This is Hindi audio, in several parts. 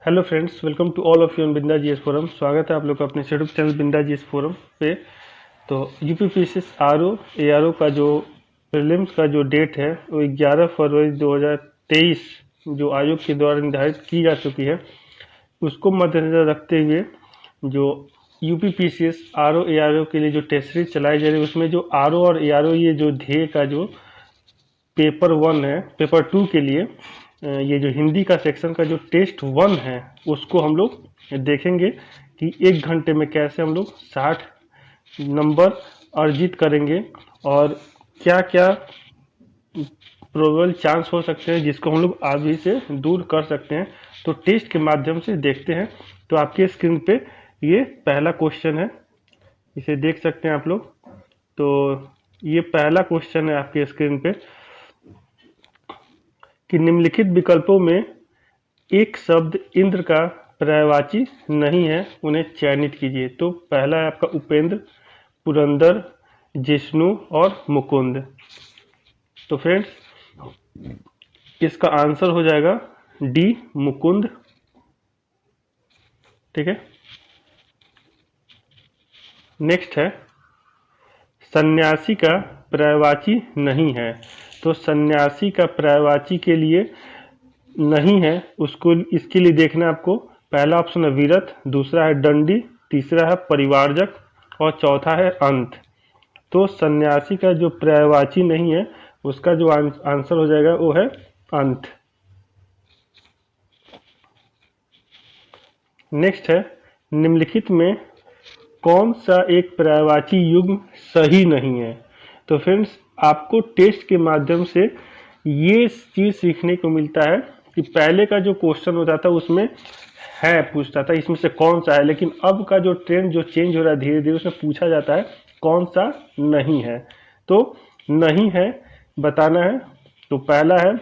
Hello friends, welcome to all of you on Binda GS forum. स्वागत है आप लोग का अपने YouTube channel Binda GS forum पे। तो यूपीपीएससी आरओ एआरओ का जो प्रीलिम्स का जो डेट है वो 11 फरवरी 2023 जो आयोग के द्वारा निर्धारित की जा चुकी है, उसको मद्देनजर रखते हुए जो यूपीपीएससी आरओ एआरओ के लिए जो टेस्ट सीरीज चलाई जा रही है, उसमें जो आरओ और एआरओ ये जो ध्येय का जो पेपर 1 है, पेपर 2 के लिए ये जो हिंदी का सेक्शन का जो टेस्ट 1 है उसको हम लोग देखेंगे कि 1 घंटे में कैसे हम लोग 60 नंबर अर्जित करेंगे और क्या क्या प्रोबेबल चांस हो सकते हैं जिसको हम लोग अभी से दूर कर सकते हैं। तो टेस्ट के माध्यम से देखते हैं। तो आपके स्क्रीन पे ये पहला क्वेश्चन है, इसे देख सकते हैं आप लोग। तो ये पहला क्वेश्चन है आपके स्क्रीन पे कि निम्नलिखित विकल्पों में एक शब्द इंद्र का पर्यायवाची नहीं है, उन्हें चयनित कीजिए। तो पहला है आपका उपेंद्र, पुरंदर, जिष्णु और मुकुंद। तो फ्रेंड्स इसका आंसर हो जाएगा डी, मुकुंद। ठीक है। नेक्स्ट है सन्यासी का पर्यायवाची नहीं है। तो सन्यासी का पर्यायवाची के लिए नहीं है, उसको इसके लिए देखना है आपको। पहला ऑप्शन है विरत, दूसरा है दंडी, तीसरा है परिवारजक और चौथा है अंत। तो सन्यासी का जो पर्यायवाची नहीं है उसका जो आंसर हो जाएगा वो है अंत। नेक्स्ट है निम्नलिखित में कौन सा एक पर्यायवाची युग्म सही नहीं है। तो फ्रेंड्स आपको टेस्ट के माध्यम से ये चीज सीखने को मिलता है कि पहले का जो क्वेश्चन होता था उसमें है पूछता था इसमें से कौन सा है, लेकिन अब का जो ट्रेंड जो चेंज हो रहा है धीरे धीरे उसमें पूछा जाता है कौन सा नहीं है। तो नहीं है बताना है। तो पहला है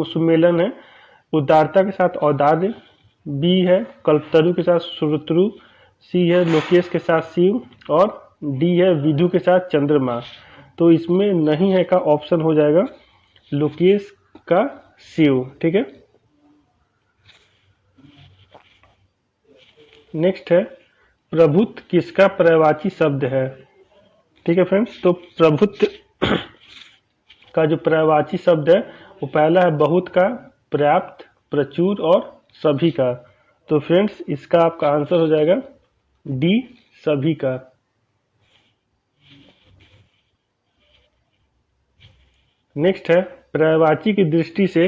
सुमेलन है, उदारता के साथ औदार्य, बी है कल्पतरु के साथ श्रुतरु, सी है लोकेश के साथ शिव और डी है विधु के साथ चंद्रमा। तो इसमें नहीं है का ऑप्शन हो जाएगा लोकेश का शिव। ठीक है। नेक्स्ट है प्रभुत्व किसका पर्यायवाची शब्द है। ठीक है फ्रेंड्स, तो प्रभुत्व का जो पर्यायवाची शब्द है वो पहला है बहुत का, पर्याप्त, प्रचुर और सभी का। तो फ्रेंड्स इसका आपका आंसर हो जाएगा डी, सभी का। नेक्स्ट है पर्यायवाची की दृष्टि से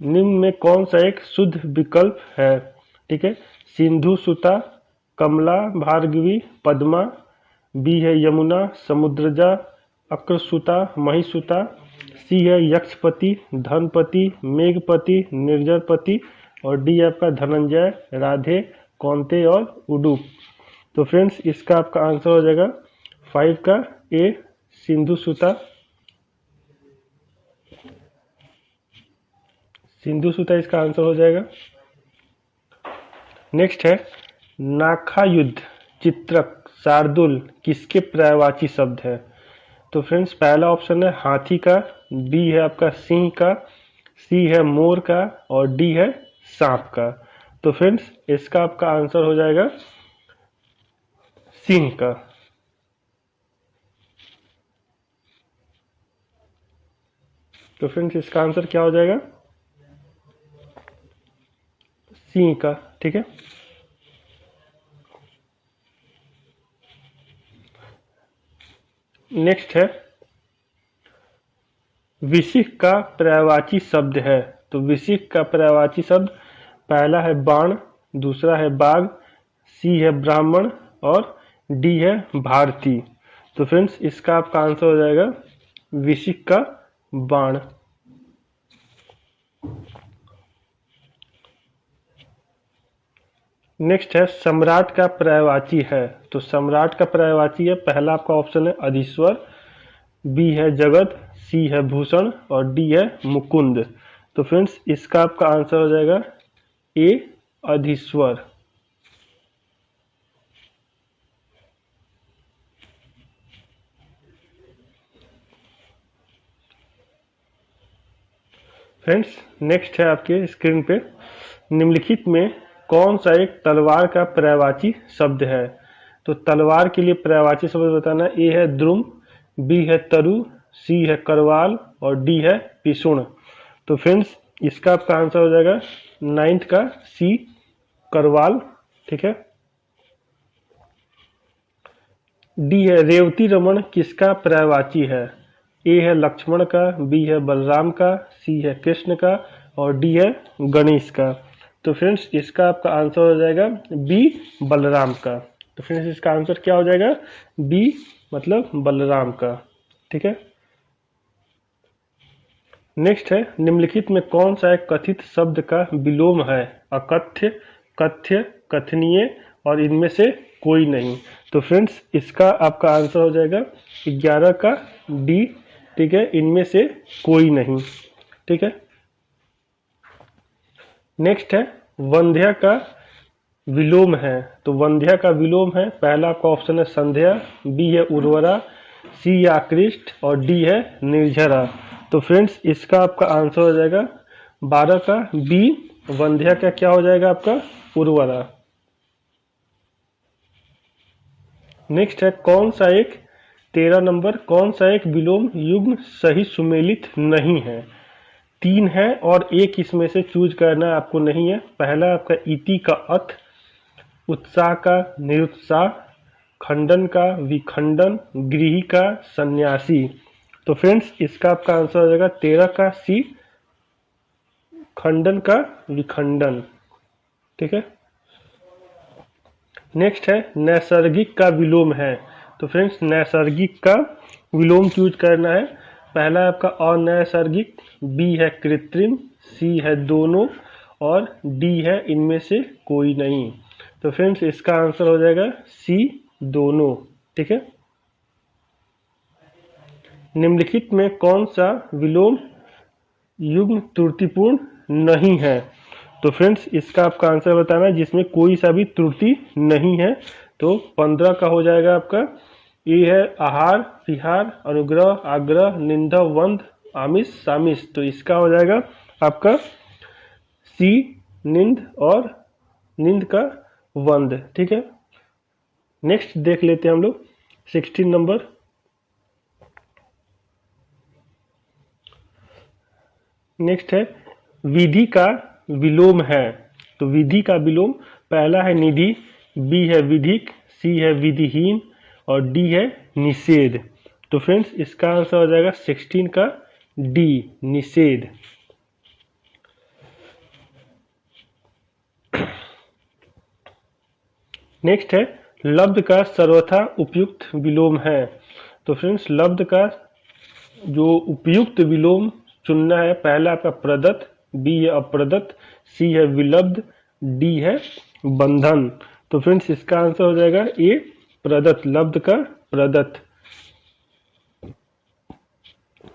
निम्न में कौन सा एक शुद्ध विकल्प है। ठीक है। सिंधु सुता, कमला, भार्गवी, पद्मा, बी है यमुना, समुद्रजा, अक्रसुता, महिसुता, सी है यक्षपति, धनपति, मेघपति, निर्जरपति और डी आपका धनंजय, राधे, कौंते और उडुप। तो फ्रेंड्स इसका आपका आंसर हो जाएगा 5 का ए, सिंधु सुता। सिंधु सुता इसका आंसर हो जाएगा। नेक्स्ट है नाखा युद्ध, चित्रक, शार्दुल किसके पर्यायवाची शब्द है। तो फ्रेंड्स पहला ऑप्शन है हाथी का, बी है आपका सिंह का, सी है मोर का और डी है सांप का। तो फ्रेंड्स इसका आपका आंसर हो जाएगा सिंह का। तो फ्रेंड्स इसका आंसर क्या हो जाएगा सिंह का। ठीक है। नेक्स्ट है विशिख का पर्यायवाची शब्द है। तो विशिख का पर्यायवाची शब्द पहला है बाण, दूसरा है बाघ, सी है ब्राह्मण और डी है भारती। तो फ्रेंड्स इसका आपका आंसर हो जाएगा विशिख का बाण। नेक्स्ट है सम्राट का पर्यायवाची है। तो सम्राट का पर्यायवाची है, पहला आपका ऑप्शन है अधीश्वर, बी है जगत, सी है भूषण और डी है मुकुंद। तो फ्रेंड्स इसका आपका आंसर हो जाएगा ए, अधीश्वर। फ्रेंड्स नेक्स्ट है आपके स्क्रीन पे निम्नलिखित में कौन सा एक तलवार का पर्यायवाची शब्द है? तो तलवार के लिए पर्यायवाची शब्द बताना। ए है द्रुम, बी है तरु, सी है करवाल और डी है पिशुण। तो फ्रेंड्स इसका आपका आंसर हो जाएगा 9th का सी करवाल। ठीक है। डी है रेवती रमन किसका पर्यायवाची है? ए है लक्ष्मण का, बी है बलराम का, सी है कृष्ण का और डी है गणेश का। तो फ्रेंड्स इसका आपका आंसर हो जाएगा बी बलराम का। तो फ्रेंड्स इसका आंसर क्या हो जाएगा? बी मतलब बलराम का। ठीक है। नेक्स्ट है निम्नलिखित में कौन सा एक कथित शब्द का विलोम है? अकथ्य, कथ्य, कथनीय और इनमें से कोई नहीं। तो फ्रेंड्स इसका आपका आंसर हो जाएगा 11 का डी। ठीक है, इनमें से कोई नहीं। ठीक है। नेक्स्ट है वंध्या का विलोम है। तो वंध्या का विलोम है, पहला आपका ऑप्शन है संध्या, बी है उर्वरा, सी है आकृष्ट और डी है निर्झरा। तो फ्रेंड्स इसका आपका आंसर हो जाएगा 12 का बी। वंध्या का क्या हो जाएगा आपका? उर्वरा। नेक्स्ट है कौन सा एक 13 नंबर कौन सा एक विलोम युग्म सही सुमेलित नहीं है? 3 है और एक इसमें से चूज करना आपको नहीं है। पहला आपका इति का अथ, उत्साह का निरुत्साह, खंडन का विखंडन, गृही का सन्यासी। तो फ्रेंड्स इसका आपका आंसर हो जाएगा 13 का सी खंडन का विखंडन। ठीक है। नेक्स्ट है नैसर्गिक का विलोम है। तो फ्रेंड्स नैसर्गिक का विलोम चूज करना है। पहला आपका अनैसर्गिक, बी है कृत्रिम, सी है दोनों और डी है इनमें से कोई नहीं। तो फ्रेंड्स इसका आंसर हो जाएगा सी दोनों। ठीक है। निम्नलिखित में कौन सा विलोम युग्म त्रुटिपूर्ण नहीं है? तो फ्रेंड्स इसका आपका आंसर बताना है जिसमें कोई सा भी त्रुटि नहीं है। तो 15 का हो जाएगा आपका। ए है आहार, विहार, अनुग्रह, आग्रह, निंदा, वंद, आमिष, सामिष। तो इसका हो जाएगा आपका सी निंद और निंद का वंद। ठीक है। नेक्स्ट देख लेते हैं हम लोग 16 नंबर। नेक्स्ट है विधि का विलोम है। तो विधि का विलोम पहला है निधि, बी है विधिक, सी है विधिहीन और डी है निषेध। तो फ्रेंड्स इसका आंसर हो जाएगा 16 का डी निषेध। नेक्स्ट है लब्ध का सर्वथा उपयुक्त विलोम है। तो फ्रेंड्स लब्ध का जो उपयुक्त विलोम चुनना है, पहला आपका प्रदत्त, बी है अप्रदत्त, सी है विलब्ध, डी है बंधन। तो फ्रेंड्स इसका आंसर हो जाएगा ए प्रदत्त, लब्ध का प्रदत्त।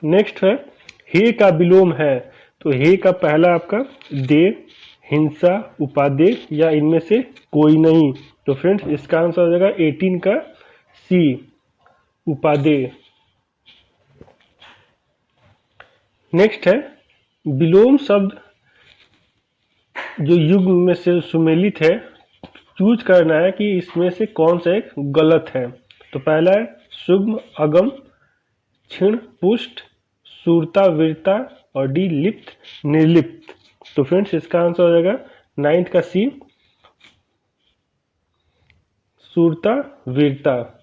नेक्स्ट है हे का विलोम है। तो हे का पहला आपका दे, हिंसा, उपादेय या इनमें से कोई नहीं। तो फ्रेंड्स इसका आंसर हो जाएगा 18 का सी उपादेय। नेक्स्ट है विलोम शब्द जो युग्म में से सुमेलित है, चूज करना है कि इसमें से कौन सा एक गलत है। तो पहला है सुगम, अगम, क्षीण, पुष्ट, सूरता, वीरता और डी लिप्त, निर्लिप्त। तो फ्रेंड्स इसका आंसर हो जाएगा 9th का सी सूरता, वीरता।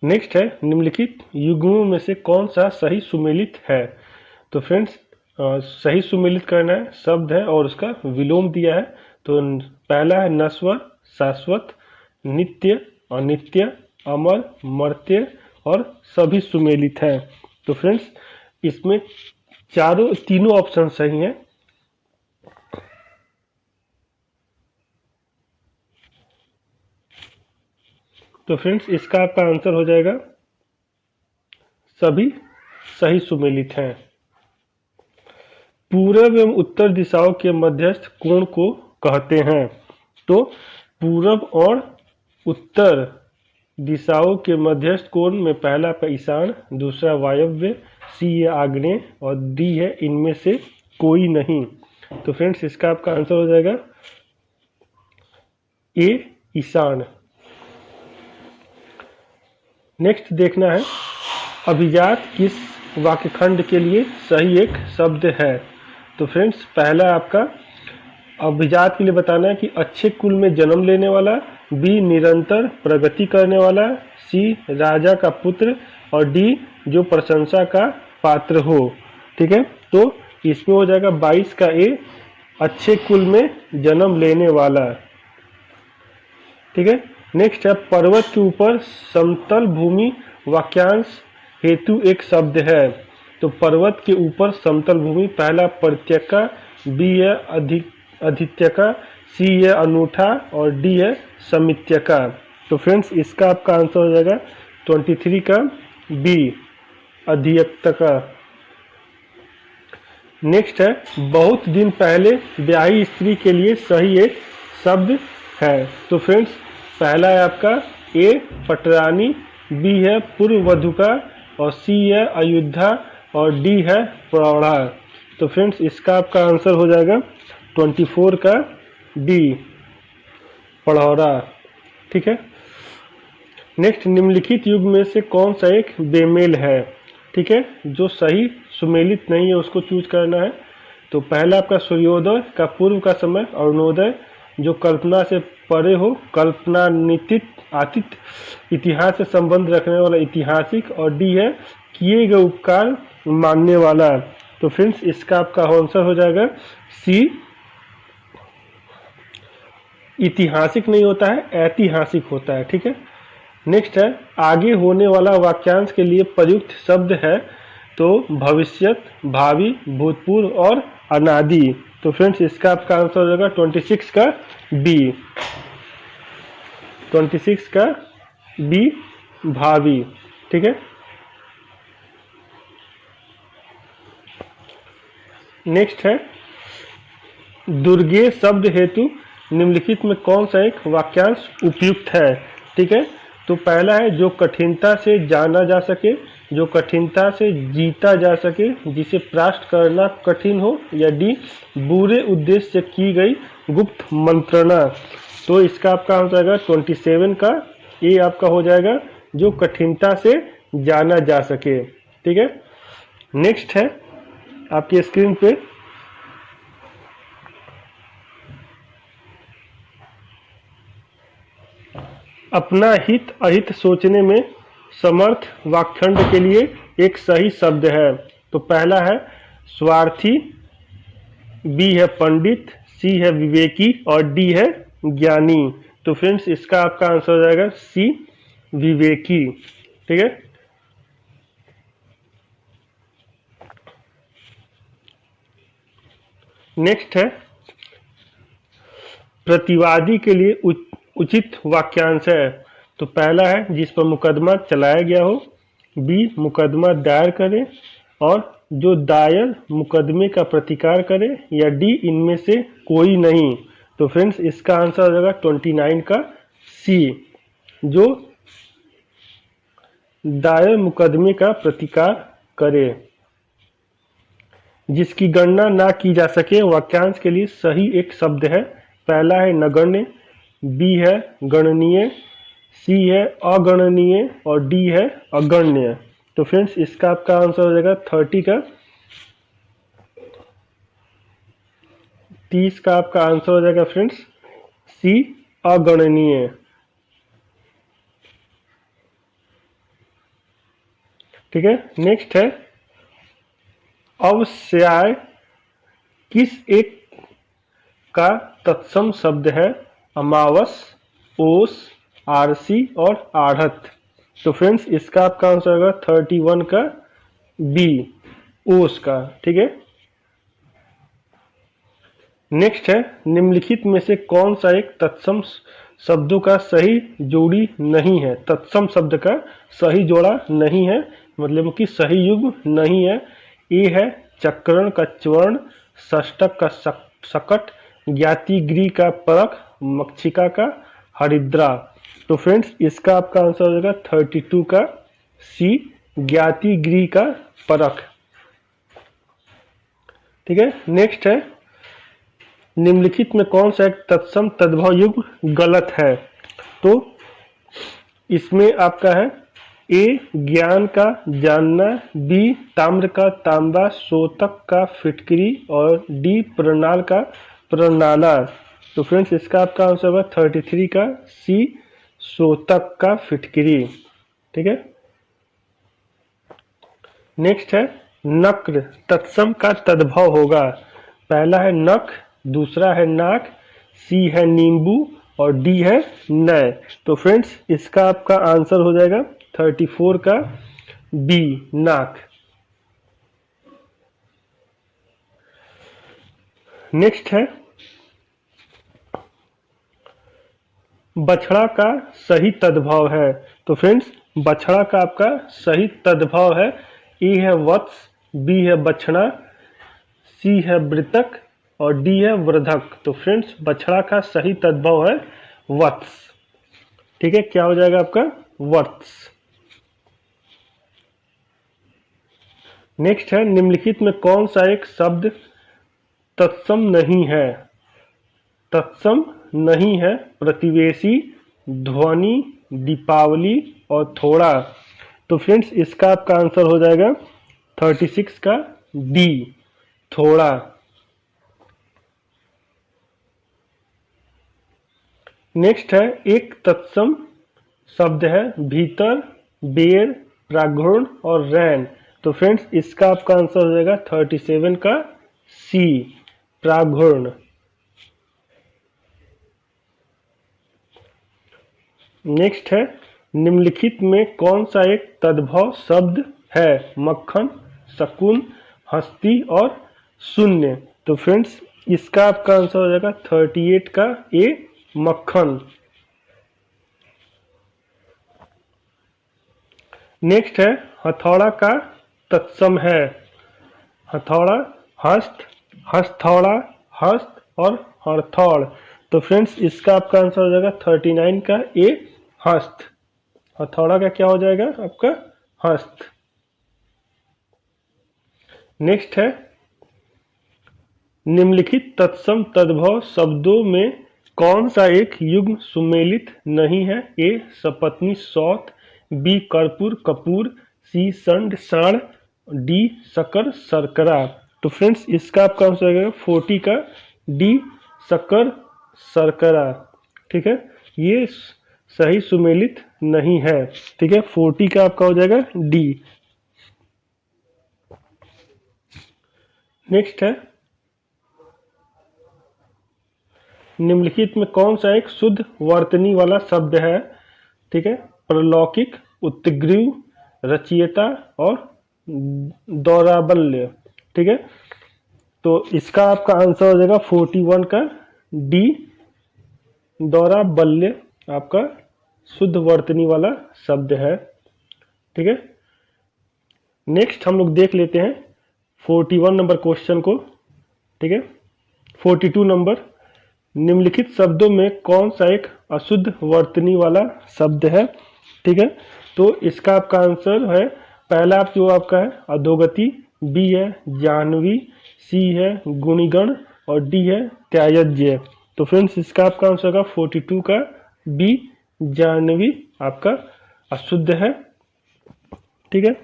नेक्स्ट है निम्नलिखित युग्मों में से कौन सा सही सुमेलित है? तो फ्रेंड्स सही सुमेलित करना है, शब्द है और उसका विलोम दिया है। तो पहला है नश्वर, शाश्वत, नित्य, अनित्य, अमर, मर्त्य और सभी सुमेलित है। तो फ्रेंड्स इसमें तीनों ऑप्शन सही हैं। तो फ्रेंड्स इसका आपका आंसर हो जाएगा सभी सही सुमेलित हैं। पूर्व एवं उत्तर दिशाओं के मध्यस्थ कोण को कहते हैं। तो पूर्व और उत्तर दिशाओं के मध्यस्थ कोण में पहला आपका ईशान, दूसरा वायव्य, सी है आग्नेय और डी है इनमें से कोई नहीं। तो फ्रेंड्स इसका आपका आंसर हो जाएगा ए ईशान। नेक्स्ट देखना है अभिजात किस वाक्यखंड के लिए सही एक शब्द है। तो फ्रेंड्स पहला आपका अभिजात के लिए बताना है कि अच्छे कुल में जन्म लेने वाला, बी निरंतर प्रगति करने वाला, सी राजा का पुत्र और डी जो प्रशंसा का पात्र हो। ठीक है, तो इसमें हो जाएगा 22 का ए अच्छे कुल में जन्म लेने वाला। ठीक है, नेक्स्ट है पर्वत के ऊपर समतल भूमि वाक्यांश हेतु एक शब्द है। तो पर्वत के ऊपर समतल भूमि पहला परित्यका, बी है अधित्यका, सी है अनूठा और डी है समित्यका। तो फ्रेंड्स इसका आपका आंसर हो जाएगा 23 का बी अधित्यका। नेक्स्ट है बहुत दिन पहले ब्याही स्त्री के लिए सही एक शब्द है। तो फ्रेंड्स पहला है आपका ए पटरानी, बी है पूर्व वधुका और सी है अयोध्या और डी है प्रौढ़ा। तो फ्रेंड्स इसका आपका आंसर हो जाएगा 24 का डी पढ़ौरा। ठीक है, नेक्स्ट निम्नलिखित युग में से कौन सा एक बेमेल है। ठीक है, जो सही सुमेलित नहीं है उसको चूज करना है। तो पहला आपका सूर्योदय का पूर्व का समय, अरुणोदय जो कल्पना से परे हो, कल्पनातीत आतीत इतिहास से संबंध रखने वाला ऐतिहासिक और डी है किए गए उपकार मानने वाला। तो फ्रेंड्स इसका आपका आंसर हो जाएगा सी ऐतिहासिक नहीं होता है ऐतिहासिक होता है। ठीक है, नेक्स्ट है आगे होने वाला वाक्यांश के लिए प्रयुक्त शब्द है। तो भविष्यत, भावी, भूतपूर्व और अनादि। तो फ्रेंड्स इसका आपका आंसर हो जाएगा 26 का बी 26 का बी भावी। ठीक है, नेक्स्ट है दुर्गे शब्द हेतु निम्नलिखित में कौन सा एक वाक्यांश उपयुक्त है। ठीक है, तो पहला है जो कठिनता से जाना जा सके, जो कठिनता से जीता जा सके, जिसे प्राप्त करना कठिन हो, या डी बुरे उद्देश्य से की गई गुप्त मंत्रणा। तो इसका आपका हो जाएगा 27 का ए आपका हो जाएगा जो कठिनता से जाना जा सके। ठीक है, नेक्स्ट है आपकी स्क्रीन पे अपना हित अहित सोचने में समर्थ वाक्खंड के लिए एक सही शब्द है। तो पहला है स्वार्थी, बी है पंडित, सी है विवेकी और डी है ज्ञानी। तो फ्रेंड्स इसका आपका आंसर हो जाएगा सी विवेकी। ठीक है, नेक्स्ट है प्रतिवादी के लिए उचित वाक्यांश है। तो पहला है जिस पर मुकदमा चलाया गया हो, बी मुकदमा दायर करे और जो दायर मुकदमे का प्रतिकार करे, या डी इनमें से कोई नहीं। तो फ्रेंड्स इसका आंसर हो जाएगा 29 का सी जो दायर मुकदमे का प्रतिकार करे। जिसकी गणना ना की जा सके वाक्यांश के लिए सही एक शब्द है। पहला है नगण्य, बी है गणनीय, सी है अगणनीय और डी है अगण्य। तो फ्रेंड्स इसका आपका आंसर हो जाएगा 30 का आपका आंसर हो जाएगा फ्रेंड्स सी अगणनीय। ठीक है, नेक्स्ट है अवश्याय किस एक का तत्सम शब्द है। अमावस, ओस, आरसी और आढ़त। तो फ्रेंड्स इसका आपका आंसर होगा 31 का बी ओस का। ठीक है, नेक्स्ट है निम्नलिखित में से कौन सा एक तत्सम शब्दों का सही जोड़ी नहीं है। तत्सम शब्द का सही जोड़ा नहीं है मतलब कि सही युग्म नहीं है। ए है चक्रण का चवर्ण, षष्टक का सकट, ज्ञातिग्री का परख, मक्षिका का हरिद्रा। तो फ्रेंड्स इसका आपका आंसर हो जाएगा 32 का सी ज्ञाति गृह का परख। ठीक है, नेक्स्ट है निम्नलिखित में कौन सा एक तत्सम तद्भव युग्म गलत है। तो इसमें आपका है ए ज्ञान का जानना, बी ताम्र का तांबा, सोतक का फिटकरी और डी प्रणाल का प्रणाला। तो फ्रेंड्स इसका आपका आंसर होगा 33 का सी सोतक का फिटकरी। ठीक है, नेक्स्ट है नक्र तत्सम का तद्भव होगा। पहला है नख, दूसरा है नाक, सी है नींबू और डी है नय। तो फ्रेंड्स इसका आपका आंसर हो जाएगा 34 का बी नाक। नेक्स्ट है बछड़ा का सही तद्भव है। तो फ्रेंड्स बछड़ा का आपका सही तद्भव है ए है वत्स, बी है बछड़ा, सी है वृतक और डी है वृधक। तो फ्रेंड्स बछड़ा का सही तद्भव है वत्स। ठीक है, क्या हो जाएगा आपका वत्स। नेक्स्ट है निम्नलिखित में कौन सा एक शब्द तत्सम नहीं है। तत्सम नहीं है प्रतिवेशी, ध्वनि, दीपावली और थोड़ा। तो फ्रेंड्स इसका आपका आंसर हो जाएगा 36 का डी थोड़ा। नेक्स्ट है एक तत्सम शब्द है भीतर, बेर, प्रागुण और रैन। तो फ्रेंड्स इसका आपका आंसर हो जाएगा 37 का सी प्रागुण। नेक्स्ट है निम्नलिखित में कौन सा एक तद्भव शब्द है मक्खन, शकुन, हस्ती और शून्य। तो फ्रेंड्स इसका आपका आंसर हो जाएगा 38 का ए मक्खन। नेक्स्ट है हथौड़ा का तत्सम है हथौड़ा, हस्त, हस्थौड़ा, हस्त और हथौड़। तो फ्रेंड्स इसका आपका आंसर हो जाएगा 39 का ए हस्त। हथौड़ा का क्या हो जाएगा आपका हस्त। नेक्स्ट है निम्नलिखित तत्सम तद्भव शब्दों में कौन सा एक युग्म सुमेलित नहीं है। ए सपत्नी सौत, बी कर्पूर कपूर, सी संड साण, डी शकर शर्करा। तो फ्रेंड्स इसका आपका आंसर हो जाएगा 40 का डी शकर शर्करा। ठीक है, ये सही सुमेलित नहीं है। ठीक है, 40 का आपका हो जाएगा डी। नेक्स्ट है निम्नलिखित में कौन सा एक शुद्ध वर्तनी वाला शब्द है। ठीक है, प्रलौकिक, उत्ग्रीव, रचयिता और दौराबल्य। ठीक है, तो इसका आपका आंसर हो जाएगा 41 का डी दौराबल्य आपका शुद्ध वर्तनी वाला शब्द है। ठीक है, नेक्स्ट हम लोग देख लेते हैं 41 नंबर क्वेश्चन को। ठीक है, 42 नंबर निम्नलिखित शब्दों में कौन सा एक अशुद्ध वर्तनी वाला शब्द है। ठीक है, तो इसका आपका आंसर है पहला आप जो आपका है अधोगति, बी है जाह्नवी, सी है गुणिगण और डी है त्याज्य। तो फ्रेंड्स इसका आपका आंसर होगा 42 का बी जाह्नवी आपका अशुद्ध है। ठीक है,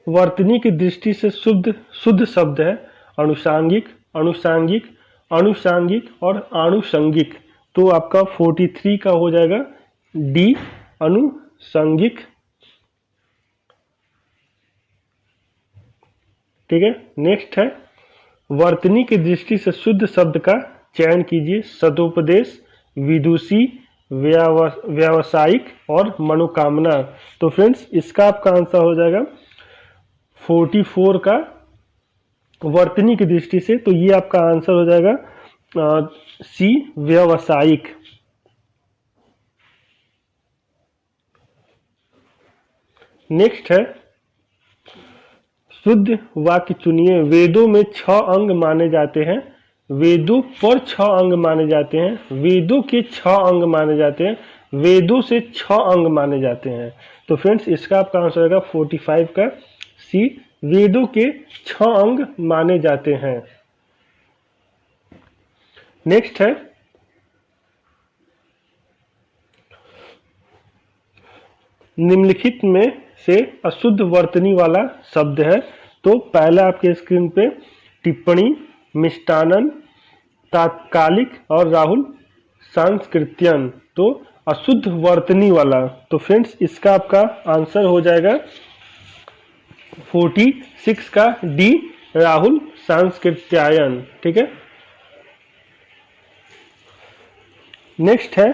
वर्तनी की दृष्टि से शुद्ध शब्द है अनुषांगिक, अनुषांगिक, अनुषांगिक और आनुषंगिक। तो आपका 43 का हो जाएगा डी अनुषंगिक। ठीक है, नेक्स्ट है वर्तनी की दृष्टि से शुद्ध शब्द का चयन कीजिए। सदुपदेश, विदुषी, व्यावसायिक और मनोकामना। तो फ्रेंड्स इसका आपका आंसर हो जाएगा 44 का वर्तनी की दृष्टि से। तो ये आपका आंसर हो जाएगा सी व्यावसायिक। नेक्स्ट है शुद्ध वाक्य चुनिए। वेदों में 6 अंग माने जाते हैं, वेदों पर 6 अंग माने जाते हैं, वेदों के 6 अंग माने जाते हैं, वेदों से 6 अंग माने जाते हैं। तो फ्रेंड्स इसका आपका आंसर होगा 45 का सी, वेदों के 6 अंग माने जाते हैं। नेक्स्ट है निम्नलिखित में से अशुद्ध वर्तनी वाला शब्द है। तो पहला आपके स्क्रीन पे टिप्पणी, मिष्टानन, तात्कालिक और राहुल सांस्कृत्यन। तो अशुद्ध वर्तनी वाला, तो फ्रेंड्स इसका आपका आंसर हो जाएगा 46 का डी, राहुल सांस्कृत्यायन। ठीक है। नेक्स्ट है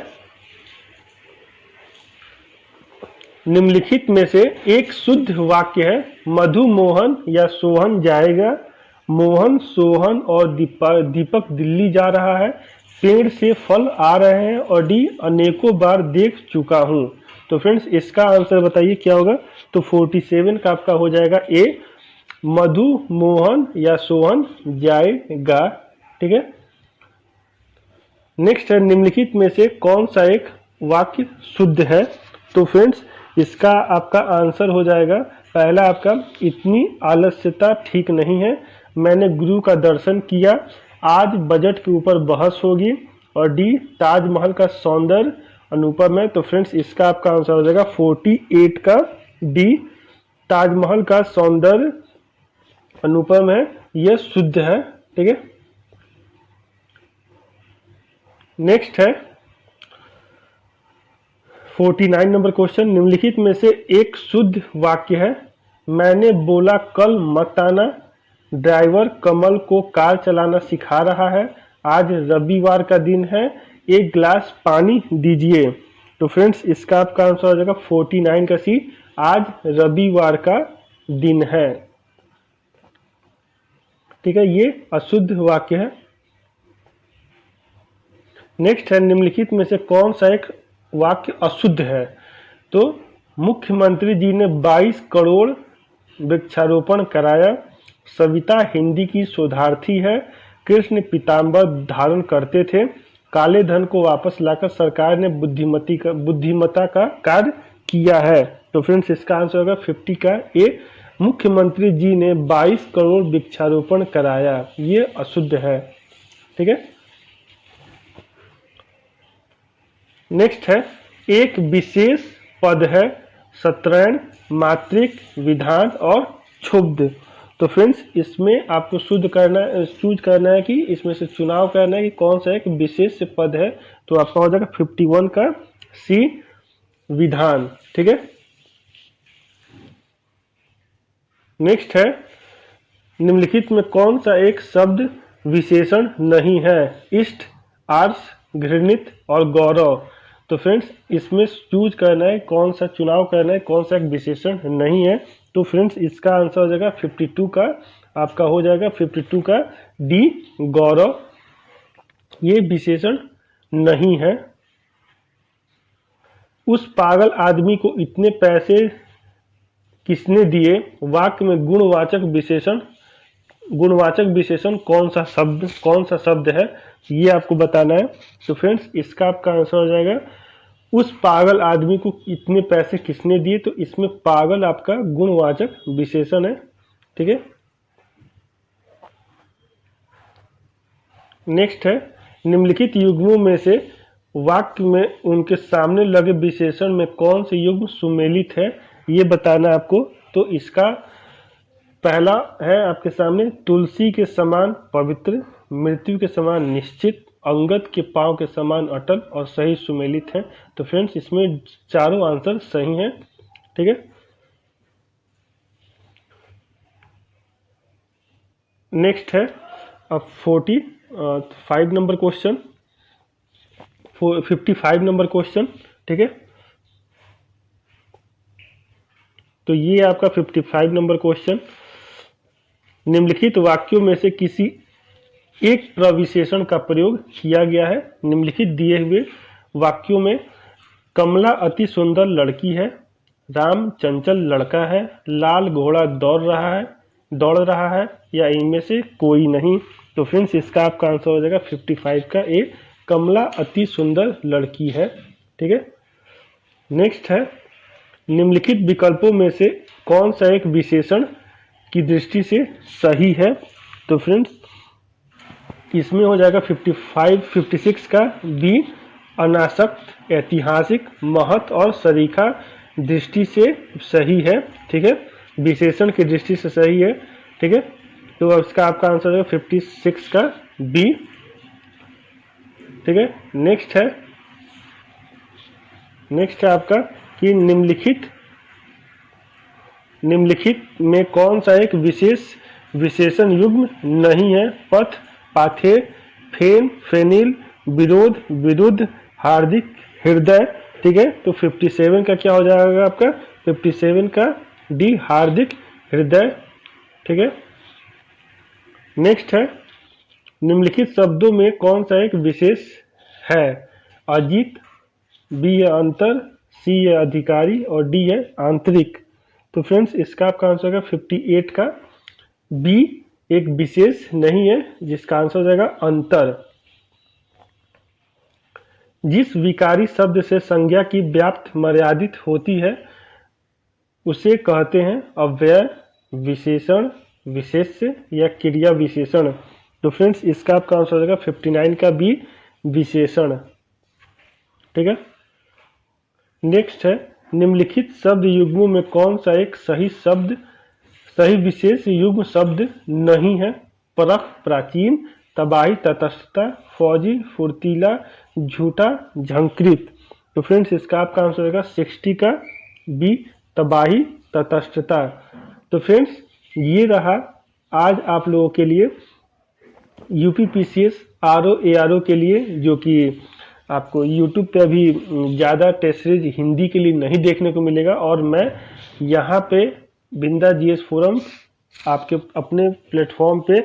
निम्नलिखित में से एक शुद्ध वाक्य है, मधु मोहन या सोहन जाएगा, मोहन सोहन और दीपक दिल्ली जा रहा है, पेड़ से फल आ रहे हैं और डी अनेकों बार देख चुका हूं। तो फ्रेंड्स इसका आंसर बताइए क्या होगा। तो 47 का आपका हो जाएगा ए, मधु मोहन या सोहन जाएगा। ठीक है। नेक्स्ट है निम्नलिखित में से कौन सा एक वाक्य शुद्ध है। तो फ्रेंड्स इसका आपका आंसर हो जाएगा पहला आपका, इतनी आलस्यता ठीक नहीं है, मैंने गुरु का दर्शन किया, आज बजट के ऊपर बहस होगी और डी ताजमहल का सौंदर्य अनुपम है। तो फ्रेंड्स इसका आपका आंसर हो जाएगा 48 का डी, ताजमहल का सौंदर्य अनुपम है, यह शुद्ध है। ठीक है। नेक्स्ट है 49 नंबर क्वेश्चन, निम्नलिखित में से एक शुद्ध वाक्य है, मैंने बोला कल मत आना, ड्राइवर कमल को कार चलाना सिखा रहा है, आज रविवार का दिन है, एक गिलास पानी दीजिए। तो फ्रेंड्स इसका आपका आंसर हो जाएगा 49 का सी, आज रविवार का दिन है। ठीक है, ये अशुद्ध वाक्य है। नेक्स्ट है निम्नलिखित में से कौन सा एक वाक्य अशुद्ध है। तो मुख्यमंत्री जी ने 22 करोड़ वृक्षारोपण कराया, सविता हिंदी की शोधार्थी है, कृष्ण पीताम्बर धारण करते थे, काले धन को वापस लाकर सरकार ने बुद्धिमत्ता का कार्य किया है। तो फ्रेंड्स इसका आंसर होगा 50 का ए, मुख्यमंत्री जी ने 22 करोड़ वृक्षारोपण कराया, ये अशुद्ध है। ठीक है। नेक्स्ट है एक विशेष पद है, शतरैन, मात्रिक, विधान और क्षुब्ध। तो फ्रेंड्स इसमें आपको चूज करना है कि इसमें से चुनाव करना है कि कौन सा एक विशेष पद है। तो आपका हो जाएगा 51 का सी, विधान। ठीक है। नेक्स्ट है निम्नलिखित में कौन सा एक शब्द विशेषण नहीं है, इष्ट, आर्ष, घृणित और गौरव। तो फ्रेंड्स इसमें चूज करना है, कौन सा चुनाव करना है, कौन सा एक विशेषण नहीं है। तो फ्रेंड्स इसका आंसर हो जाएगा 52 का, आपका हो जाएगा 52 का डी, गौरव, ये विशेषण नहीं है। उस पागल आदमी को इतने पैसे किसने दिए, वाक्य में गुणवाचक विशेषण कौन सा शब्द है, ये आपको बताना है। तो फ्रेंड्स इसका आपका आंसर हो जाएगा उस पागल आदमी को इतने पैसे किसने दिए। तो इसमें पागल आपका गुणवाचक विशेषण है। ठीक है। नेक्स्ट है निम्नलिखित युग्मों में से वाक्य में उनके सामने लगे विशेषण में कौन से युग्म सुमेलित है, ये बताना है आपको। तो इसका पहला है आपके सामने, तुलसी के समान पवित्र, मृत्यु के समान निश्चित, अंगद के पांव के समान अटल और सही सुमेलित है। तो फ्रेंड्स इसमें चारों आंसर सही हैं। ठीक है। नेक्स्ट है अब 55 नंबर क्वेश्चन, 55 नंबर क्वेश्चन। ठीक है। तो ये आपका 55 नंबर क्वेश्चन, निम्नलिखित वाक्यों में से किसी एक प्रविशेषण का प्रयोग किया गया है। निम्नलिखित दिए हुए वाक्यों में कमला अति सुंदर लड़की है, राम चंचल लड़का है, लाल घोड़ा दौड़ रहा है या इनमें से कोई नहीं। तो फ्रेंड्स इसका आपका आंसर हो जाएगा 55 का ए, कमला अति सुंदर लड़की है। ठीक है। नेक्स्ट है निम्नलिखित विकल्पों में से कौन सा एक विशेषण की दृष्टि से सही है। तो फ्रेंड्स इसमें हो जाएगा 56 का बी, अनासक्त, ऐतिहासिक, महत्व और सरीखा दृष्टि से सही है। ठीक है, विशेषण की दृष्टि से सही है। ठीक है, तो इसका आपका आंसर है 56 का बी। ठीक है, नेक्स्ट है आपका कि निम्नलिखित में कौन सा एक विशेषण युग्म नहीं है। पथ, पाथे, फेन, फेनिल, विरोध, विरुद्ध, हार्दिक, हृदय। ठीक है, तो 57 का क्या हो जाएगा आपका 57 का डी, हार्दिक हृदय। ठीक है, नेक्स्ट है निम्नलिखित शब्दों में कौन सा एक विशेष है। अजीत, बी है अंतर, सी है अधिकारी और डी है आंतरिक। तो फ्रेंड्स इसका आपका आंसर है 58 का बी, एक विशेष नहीं है, जिसका आंसर हो जाएगा अंतर। जिस विकारी शब्द से संज्ञा की व्याप्त मर्यादित होती है उसे कहते हैं अव्यय, विशेषण, विशेष्य या क्रिया विशेषण। तो फ्रेंड्स इसका आपका आंसर हो जाएगा 59 का बी, विशेषण। ठीक है, नेक्स्ट है निम्नलिखित शब्द युग्मों में कौन सा एक सही विशेष युग्म शब्द नहीं है। परख, प्राचीन, तबाही, तटस्थता, फौजी, फुर्तीला, झूठा, झंकृत। तो फ्रेंड्स इसका आपका आंसर होगा 60 का बी, तबाही, तटस्थता। तो फ्रेंड्स ये रहा आज आप लोगों के लिए यूपीपीसीएस आरओ एआरओ के लिए, जो कि आपको यूट्यूब पे अभी ज़्यादा टेस्ट सीरीज हिंदी के लिए नहीं देखने को मिलेगा। और मैं यहाँ पे बिंदा जीएस फोरम आपके अपने प्लेटफॉर्म पे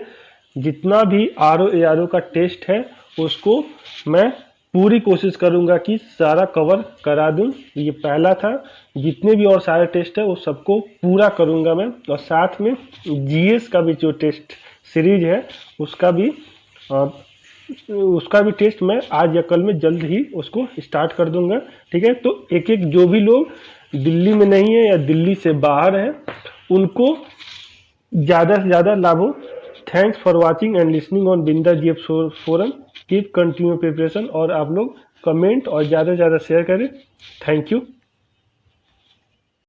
जितना भी आरओ एआरओ का टेस्ट है उसको मैं पूरी कोशिश करूँगा कि सारा कवर करा दूँ। ये पहला था, जितने भी और सारे टेस्ट है वो सबको पूरा करूँगा मैं। और साथ में जीएस का भी जो टेस्ट सीरीज है उसका भी टेस्ट मैं आज या कल में जल्द ही उसको स्टार्ट कर दूंगा। ठीक है, तो एक जो भी लोग दिल्ली में नहीं है या दिल्ली से बाहर है उनको ज़्यादा से ज़्यादा लाभ हो। Thanks for watching and listening on Binda GS forum. Keep continue preparation और आप लोग कमेंट और ज़्यादा से ज़्यादा शेयर करें। Thank you.